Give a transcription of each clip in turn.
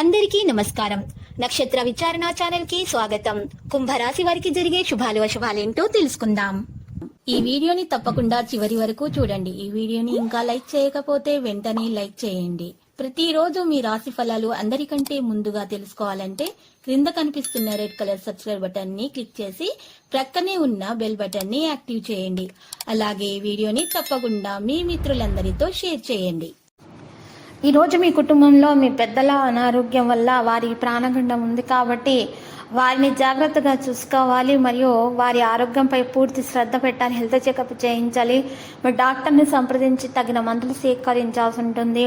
అందరికీ నమస్కారం. నక్షత్ర విచారణ ఛానల్ కి స్వాగతం. కుంభరాశి వారికి జరిగే శుభాలు అశుభాలేంటో తెలుసుకుందాం. ఈ వీడియోని తప్పకుండా చివరి వరకు చూడండి. ఈ వీడియోని ఇంకా లైక్ చేయకపోతే వెంటనే లైక్ చేయండి. ప్రతిరోజు మీ రాశి ఫలాలు అందరికంటే ముందుగా తెలుసుకోవాలంటే క్రింద కనిపిస్తున్న రెడ్ కలర్ సబ్స్క్రైబ్ బటన్ ని క్లిక్ చేసి ప్రక్కనే ఉన్న బెల్ బటన్ ని యాక్టివ్ చేయండి. అలాగే ఈ వీడియోని తప్పకుండా మీ మిత్రులందరితో షేర్ చేయండి. ఈరోజు మీ కుటుంబంలో మీ పెద్దల అనారోగ్యం వల్ల వారి ప్రాణగండం ఉంది కాబట్టి వారిని జాగ్రత్తగా చూసుకోవాలి మరియు వారి ఆరోగ్యంపై పూర్తి శ్రద్ధ పెట్టాలి. హెల్త్ చెకప్ చేయించాలి. మరి డాక్టర్ని సంప్రదించి తగిన మందులు స్వీకరించాల్సి ఉంటుంది.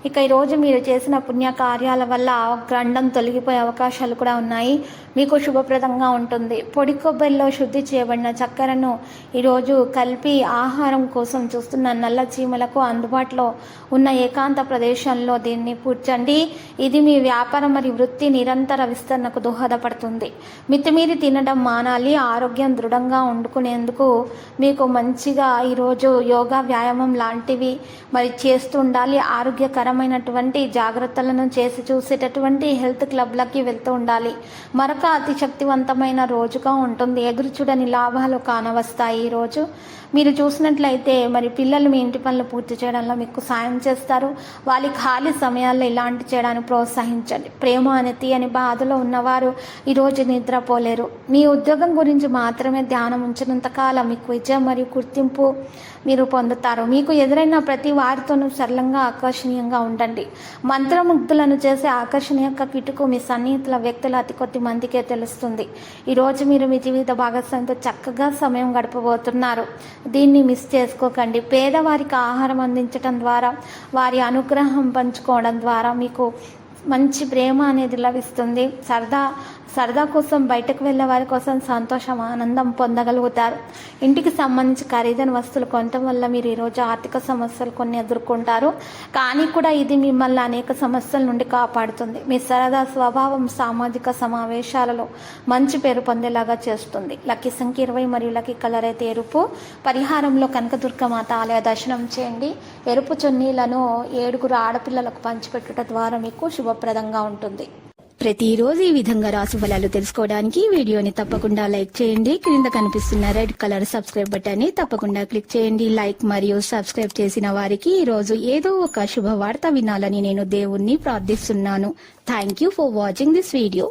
ఇక ఈరోజు మీరు చేసిన పుణ్య కార్యాల వల్ల గండం తొలగిపోయే అవకాశాలు కూడా ఉన్నాయి. మీకు శుభప్రదంగా ఉంటుంది. పొడి కొబ్బరిలో శుద్ధి చేయబడిన చక్కెరను ఈరోజు కలిపి ఆహారం కోసం చూస్తున్న నల్ల చీమలకు అందుబాటులో ఉన్న ఏకాంత ప్రదేశంలో దీన్ని పూడ్చండి. ఇది మీ వ్యాపారం మరియు వృత్తి నిరంతర విస్తరణకు దోహదపడుతుంది. మితిమీరి తినడం మానాలి. ఆరోగ్యం దృఢంగా వండుకునేందుకు మీకు మంచిగా ఈరోజు యోగా వ్యాయామం లాంటివి మరి చేస్తూ ఉండాలి. ఆరోగ్యకరమైనటువంటి జాగ్రత్తలను చేసి చూసేటటువంటి హెల్త్ క్లబ్లకి వెళ్తూ ఉండాలి. మరొక అతి శక్తివంతమైన రోజుగా ఉంటుంది. ఎదురు చూడని లాభాలు కానవస్తాయి. ఈరోజు మీరు చూసినట్లయితే మరి పిల్లలు మీ ఇంటి పనులు పూర్తి చేయడంలో మీకు సాయం చేస్తారు. వాళ్ళ ఖాళీ సమయాల్లో ఇలాంటి చేయడానికి ప్రోత్సహించండి. ప్రేమ అనే తీయని బాధలో ఉన్నవారు ఈరోజు నిద్రపోలేరు. మీ ఉద్యోగం గురించి మాత్రమే ధ్యానం ఉంచినంతకాలం మీకు విజయం మరియు గుర్తింపు మీరు పొందుతారు. మీకు ఎదురైన ప్రతి వారితోనూ సరళంగా ఆకర్షణీయంగా ఉండండి. మంత్రముగ్ధులను చేసే ఆకర్షణ యొక్క కిటుకు మీ సన్నిహితుల వ్యక్తులు అతి కొద్ది మందికే తెలుస్తుంది. ఈరోజు మీరు మీ జీవిత భాగస్వామితో చక్కగా సమయం గడపబోతున్నారు. దీన్ని మిస్ చేసుకోకండి. పేదవారికి ఆహారం అందించడం ద్వారా వారి అనుగ్రహం పంచుకోవడం ద్వారా మీకు మంచి ప్రేమ అనేది లభిస్తుంది. సరదా కోసం బయటకు వెళ్ళే వారి కోసం సంతోషం ఆనందం పొందగలుగుతారు. ఇంటికి సంబంధించి ఖరీదైన వస్తువులు కొనటం వల్ల మీరు ఈరోజు ఆర్థిక సమస్యలు కొన్ని ఎదుర్కొంటారు. కానీ కూడా ఇది మిమ్మల్ని అనేక సమస్యల నుండి కాపాడుతుంది. మీ సరదా స్వభావం సామాజిక సమావేశాలలో మంచి పేరు పొందేలాగా చేస్తుంది. లక్కీ సంఖ్య 20 మరియు లక్కీ కలర్ అయితే ఎరుపు. పరిహారంలో కనకదుర్గమాత ఆలయ దర్శనం చేయండి. ఎరుపు చున్నీలను 7 ఆడపిల్లలకు పంచిపెట్టుట ద్వారా మీకు శుభప్రదంగా ఉంటుంది. ప్రతిరోజు ఈ విధంగా రాశి ఫలాలు తెలుసుకోవడానికి వీడియోని తప్పకుండా లైక్ చేయండి. క్రింద కనిపిస్తున్న రెడ్ కలర్ సబ్స్క్రైబ్ బటన్ ని తప్పకుండా క్లిక్ చేయండి. లైక్ మరియు సబ్స్క్రైబ్ చేసిన వారికి ఈ రోజు ఏదో ఒక శుభవార్త వినాలని నేను దేవుణ్ణి ప్రార్థిస్తున్నాను. Thank you for watching this video.